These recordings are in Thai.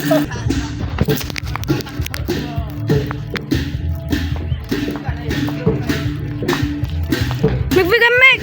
Mik Vika Mik.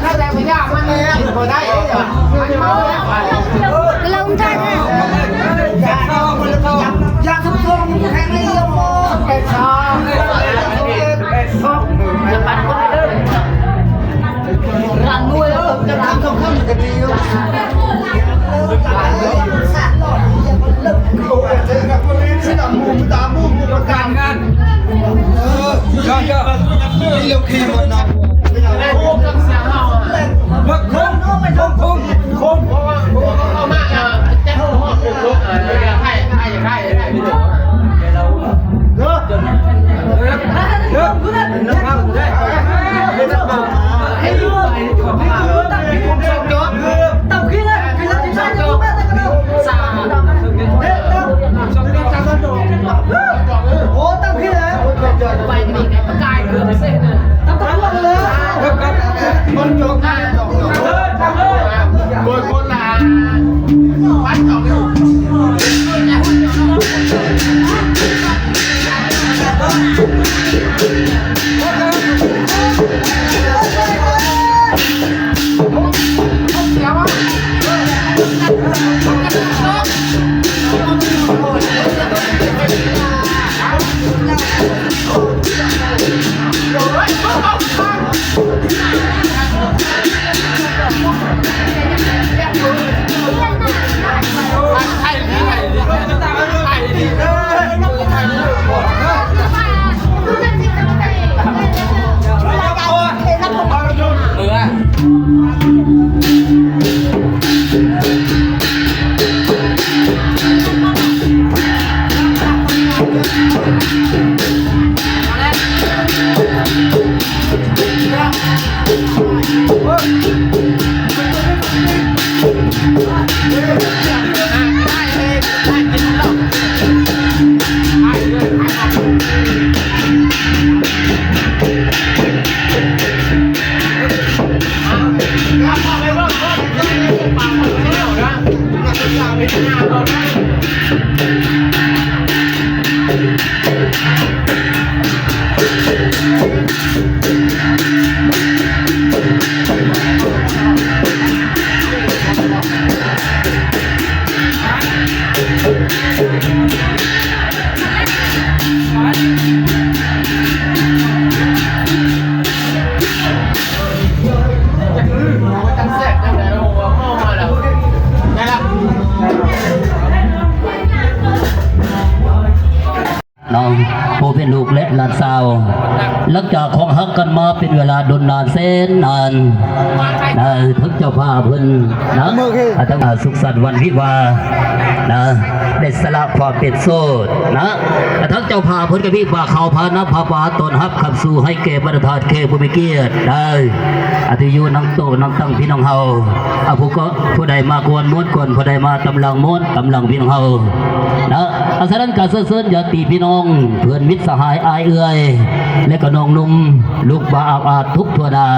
ถ้าแรงไปยากมันเลยพอได้เหรอ น้องผู้เป็นลูกและหลานสาวหลังจากของฮักกันมาเป็นเวลาดนนานเส้นนานทั้งเจ้าภาพเพิ่นนะทั้งสุขสันต์วันวิวานะได้สละความเป็นโสดนะทั้งเจ้าภาพเพิ่นกับพี่ว่าเขาพานับพาปาตนฮับขับสู่ให้แก่บรรดาเขผู้มีเกียรติได้อาทิยูนังโตนังตั้งพี่น้องเฮาผู้ก็ผู้ใดมากวนม้วนกวนผู้ใดมาตำลังม้วนตำลังพี่น้องเฮานะอาศัยนั้นการเสื่อญาติพี่น้องเพื่อนมิตรสหายอายเอื้อยและก็น้องนุ่มลูกบาอาทุกทั่วดา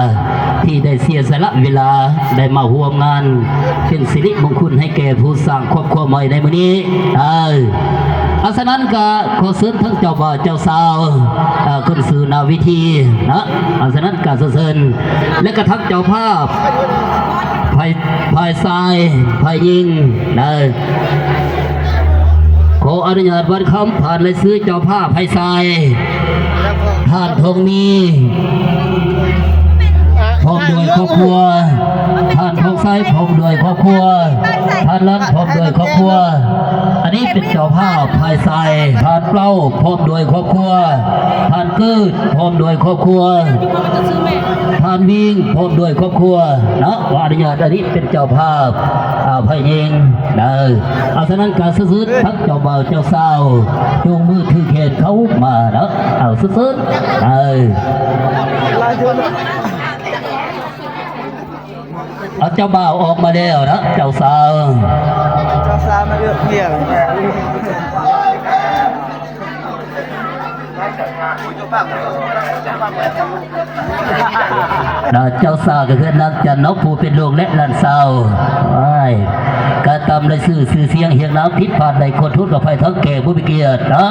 ที่ได้เสียสละเวลาได้มาร่วมงานเป็นสิริมงคลให้แก่ผู้สร้างครอบครัวใหม่ในมื้อนี้อาศัยนั้นก็ขอเชิญทั้งเจ้าบ่าวเจ้าสาวคนสื่อนาวิธีนะอาศัยนั้นการเชิญและก็ทั้งเจ้าภาพภายซ้ายภายยิงนะขออนุญาตวันคำผ่านเลยซื้อเจ้าภาพให้ทรายท่านทงมีพร้อมด้วยครอบครัวท่านทงไส้พร้อมด้วยครอบครัวท่านรักพร้อมด้วยครอบครัวอันนี้เป็นเจ้าภาพภายทรายท่านเปล่าพร้อมด้วยครอบครัวท่านกืดพร้อมด้วยครอบครัวท่านวิ่งพร้อมด้วยครอบครัวนะขออนุญาตอันนี้เป็นเจ้าภาพพายยิงเอาฉะนั้นการซื้อทั้งเจ้าบ่าวเจ้าสาวจูงมือถือเขนเขามานะเอาซื้อเอาเจ้าบ่าวออกมาแล้วนะเจ้าสาวมาเลือกเกี่ยงเจ้าสาวก็คือนักจันนกผู้เป็นลูกและหลานสาวการตำเลยสื่อเสียงเฮียงน้ำพิษผ่านในคนทุกข์กับไฟทั้งแก่ผู้มีเกียรตินะ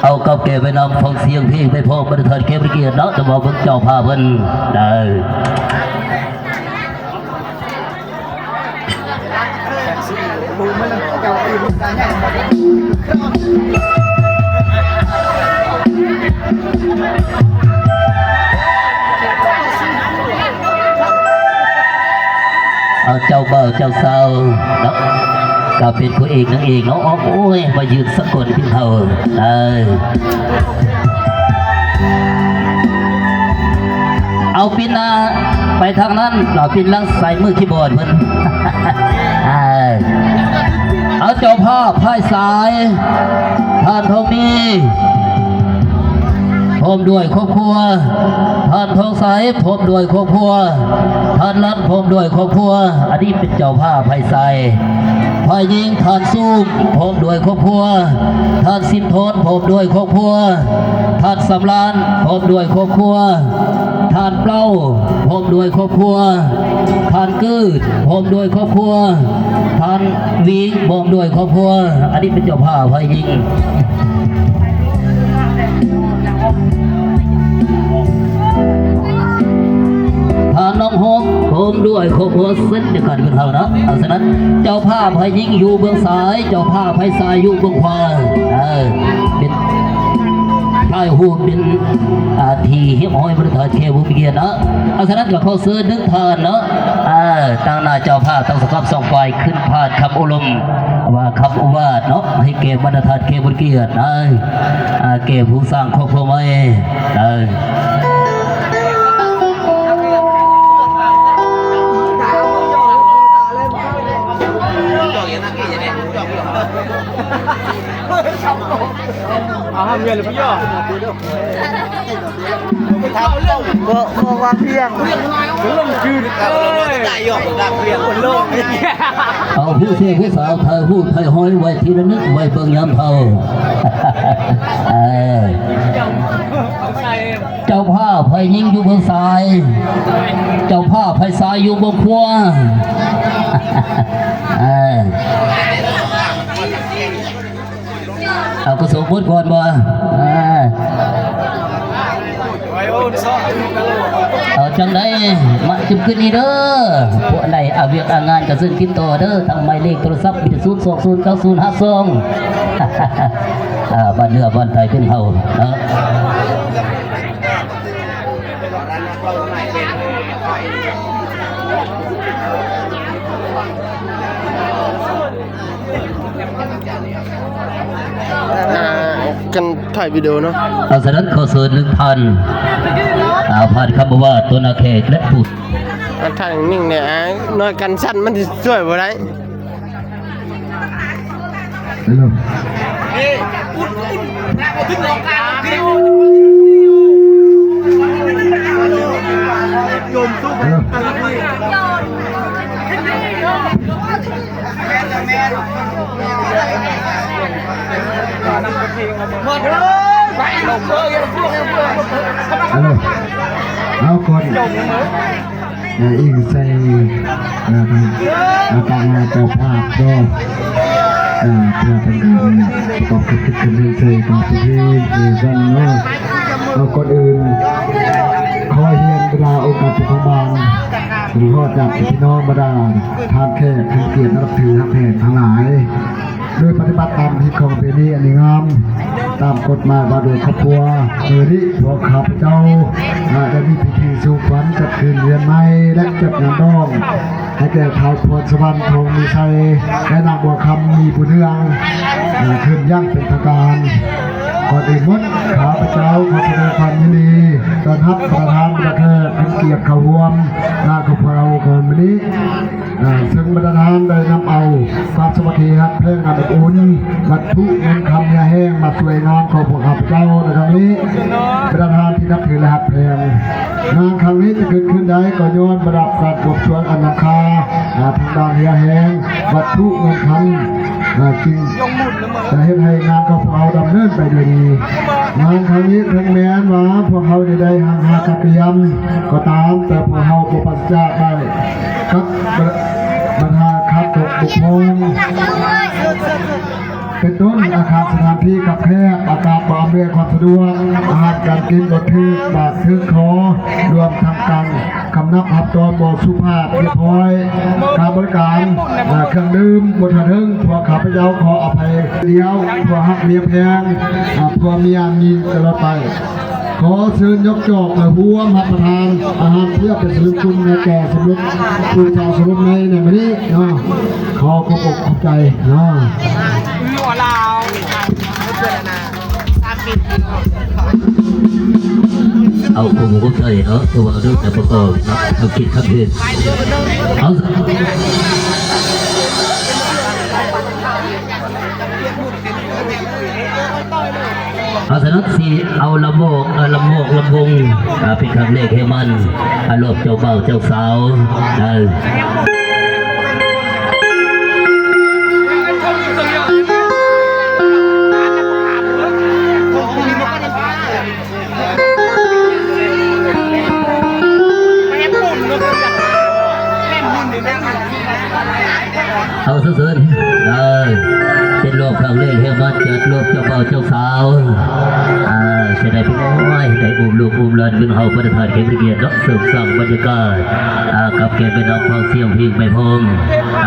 เอาเก่าแก่ไปนำฟังเสียงเพลงไปพบประธานแก่ผู้มีเกียรตินะจะบอกพวกเจ้าพาเพิ่นได้เอาเจ้าบ่าวเจ้าสาวนะก็เป็นผู้เอกนางเอกเนาะโอ้ยมายืนสักคนพี่เขาเอาปีนา ไปทางนั้นเราปินลังใส่มือคีย์บอร์ดเพิ่น เอาเจ้าภาพพายสายท่านทองดีพร้อมด้วยครอบครัวท่านทองใสพร้อมด้วยครอบครัวท่านรัฐพร้อมด้วยครอบครัวอันนี้เป็นเจ้าภาพพายสายพายยิงท่านสู้พร้อมด้วยครอบครัวท่านสินทนพร้อมด้วยครอบครัวท่านสำรานพร้อมด้วยครอบครัวท่านเปล่าพร้อมด้วยครอบครัวท่านกืดพร้อมด้วยครอบครัวท่านวิงพร้อมด้วยครอบครัวอันนี้เป็นเจ้าภาพพายยิงท่านน้องหงพร้อมด้วยครอบครัวเส้นเดียวกันเป็นเท่านะเอาฉะนั้นเจ้าภาพพายยิงอยู่เบื้องซ้ายเจ้าภาพพายซ้ายอยู่เบื้องขวาเป็นใช่หูเป็นทีเฮียมห้อยบริษัทเคบุเกียนะเอาฉะนั้นกับเขาซื้อนึกทานเนาะตั้งหน้าเจ้าภาพตั้งสกับส่องไฟขึ้นพาดคำอุลมว่าคำอุบาทเนาะให้เก็บบรรทัดเคบุเกียนะเก็บผู้สร้างครอบครัวไว้ทำเงินหรือพี่ย่อพอวางเพียงลงคืนได้หยอกดักเพียงคนโลกเอาผู้เชี่ยวผู้สาวไทยผู้ไทยห้อยไว้ทีละนึกไว้เบิ่งยามเท่าเจ้าผ้าไผ่ยิงอยู่เบื้องซ้ายเจ้าผ้าไผ่ซ้ายอยู่เบื้องขวาเอากระสุนพุทธก่อนบ่เอาจังได้มาจุดขึ้นนี่เด้อพวกใดอาเวียกงานกระซึ่งคิดต่อเด้อทางหมายเลขโทรศัพท์มี0209050บ้านเนื้อบ้านไทยเป็นเฮานะกันถ่ายวิดีโอเนาะเอาฉะนั้นขอเสน1,000ผ่านคำว่าตัวนาเขตและพูดถ่ายนิ่งเนี่ยน้อยกันสั้นมันช่วยบ่ได้โยมสู้เอาก่อนอีกใส่ตางเจ้าภาพก็เพื่อเป็นการตอบคิดกันใส่ต่อไปที่กันเนาะเอาก่อนอื่นขอเฮียนบรรดาองค์การปกครองหรือพ่อจากพี่น้องบรรดาทานแขกเกียรตินับถือทักแขกทั้งหลายโดยปฏิบัติตามที่ของเป็นนี้อันนี้งามตามกฎหมายว่าโดยครอบครัวที่พวกข้าพเจ้าได้มีพิธีสู่ขวัญจัดคืนเรือนไม้และจัดงานดองให้แก่ท้าวพรสวรรค์ทองมีชัยและนางบัวคำมีบุญเรืองคืนย่างเป็นทางการก่อนอื่นวัดข้าพเจ้าขอแสดงความยินดีต้อนรับประธานประเทศเป็นเกียรติเข้าร่วมงานของเราคนนี้ซึ่งประธานได้นำเอาความสมัครฮักเพลงงานอบอุ่นวัตถุเงินคำยาแห้งมาช่วยงานของพวกข้าพเจ้าในครั้งนี้ประธานที่นับถือและฮักเพลงงานครั้งนี้จะเกิดขึ้นได้ก็ย้อนประดับการบวชชวนอันนำคาทางด้านยาแห้งวัตถุเงินคำจริงจะให้งานของพวกเราดำเนินไปด้วยดีงานครั้งนี้ถึงแม้ว่าพวกเขาได้ห่างหาจากเรียมก็ตามแต่พวกเขาก็ปัสจาได้ครับปัญหาครับตกบุกพงเป็นต้นอาคารสถานที่กับแคบอากาศบำเรอความสะดวกอาหารการกินบดทึบาดทึกคอรวมทางการคำนับอับตอนบอสุภาพเรียบร้อยการบริการเครื่องดื่มบนถนนพวกข้าพเจ้าขออภัยเดียวพวกหักเมียแพงพวกเมียมีตลอดไปขอเชิญยกจอกและหัวมาประทานอาหารเพื่อเป็นสิริมงคลในแก่สมรสผู้ชาวสมรสในวันนี้เนาะขอขอบอกขอบใจเนาะหัวลาวไม่เจอนะตามปิด เอาผมก็ใจเนาะตัวเรื่องแต่ประกอบเอาคิดครับพี่เอาเอาสนับสีเอาลำโพงลำวงเป็นครั้งแรกให้มันอารมณ์เจ้าเบ่าวเจ้าสาวเอาเสื่อเป็นโลกครั้งแรกให้มันเกิดโลกเจ้าเบ่าวเจ้าสาวเสียดายพี่น้อยได้อุ้มลูกอุ้มหลานเป็นเฮาประธานเขตเกียรติเสริมสร้างบรรยากาศกับแกเป็นน้องฟังเสียงเพลงไปพร้อม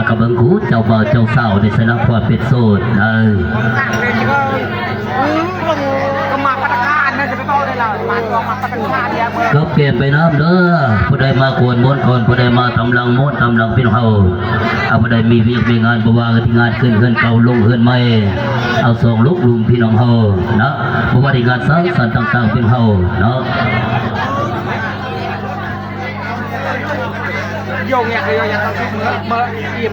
กับเบิ้งคูเจ้าบ่าวเจ้าสาวในสนามความเป็นโสดก็เปลี่ยนไปน้ำเด้อผู้ใดมากวนม้วนคนผู้ใดมาทำลังม้วนทำลังเป็นเฮาเอาผู้ใดมีเวียกมีงานบวากันที่งานขึ้นเฮือนเก่าลงเฮือนใหม่เอาส่งลูกลุงพี่น้องเฮานะบวาดีงานสร้างสรรค์ต่างๆเป็นเฮาเนาะโยงอย่างเดียวอย่างเราเมื่อเอีย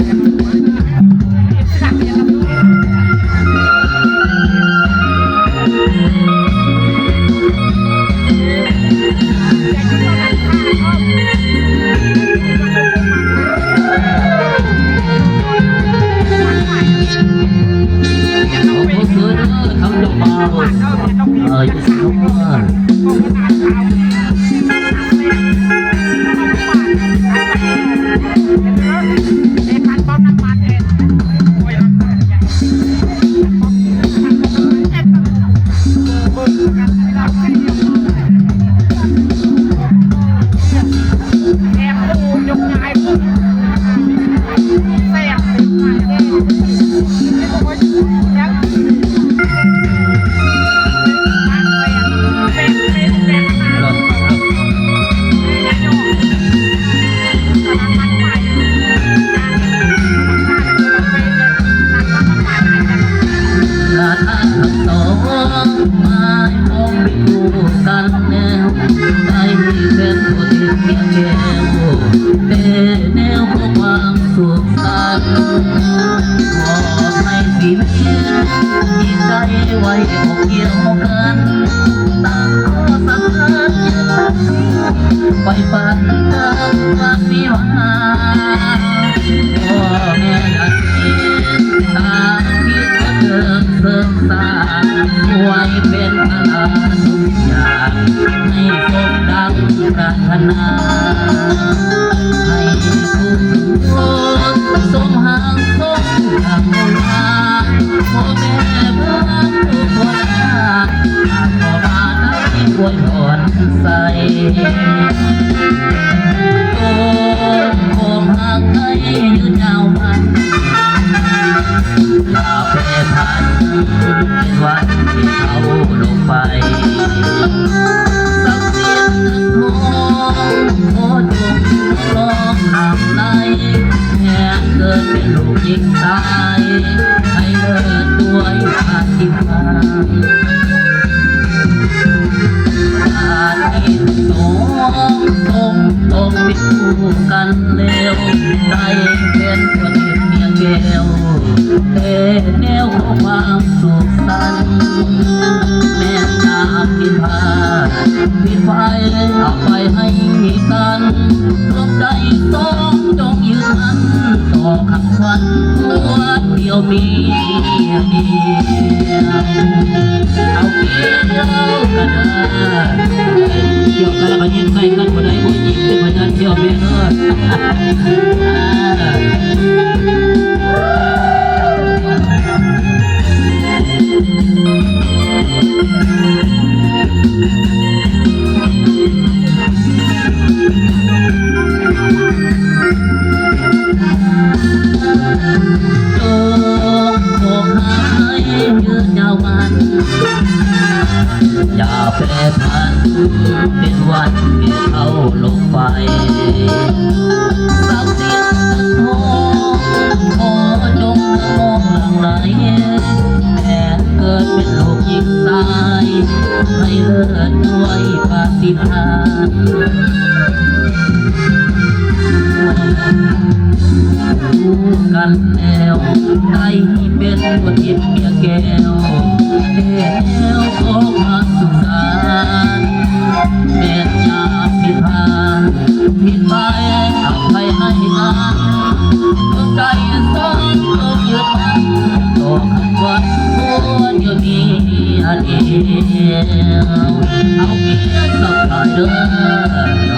ไว้อกเกี่ยวกันต่างข้อสำคัญไปฝันถึงวันวิวาพ่อแม่นักเรียนต่างคิดจะเกิดเสริมสร้างไว้เป็นพลาทุกอย่างให้สมดังปรารถนาให้ทุกคนสมหางสมดังลาพ่อแม่เพื่อนทุกคนพอมาได้อวยพรใส่โอ้คงหากให้ยืนยาวมันอย่าแปรผันเป็นวันที่เขาลงไปสักเสียงนึกมองโอ้จงร้องนำในแห่เกิดเป็นลูกยิงตายให้เลิศด้วยอาธิพานอาทิตย์สองต้องเป็นคู่กันเร็วได้เป็นคนเมียแก้วแนวของความสุขสันต์แม่น้ำพิพาพิไฟเอาไปให้กันรวมใจสองจงยืนมั่นต่อคำขวัญตัวเดียวมีเดียวเอาเกี่ยวกันเกี่ยวกันแล้วก็ยิงใส่กันคนใดคนยิงเป็นพยานเกี่ยวเบี้ยเนื้อย่าแปรผันเป็นวันที่เขาลงไปสักเสียงโท รู้กันแล้วใครเป็นคนหยิบเมียแก้วแก้วของมาสุสานแม่ยาผิดพลาดผิดไปทำให้ให้กันตัวใจซ้อนตัวยึดมันตัวขัดวันหัวอยู่นี่อันเดียวเอาเมียสักหน่อยเด้อ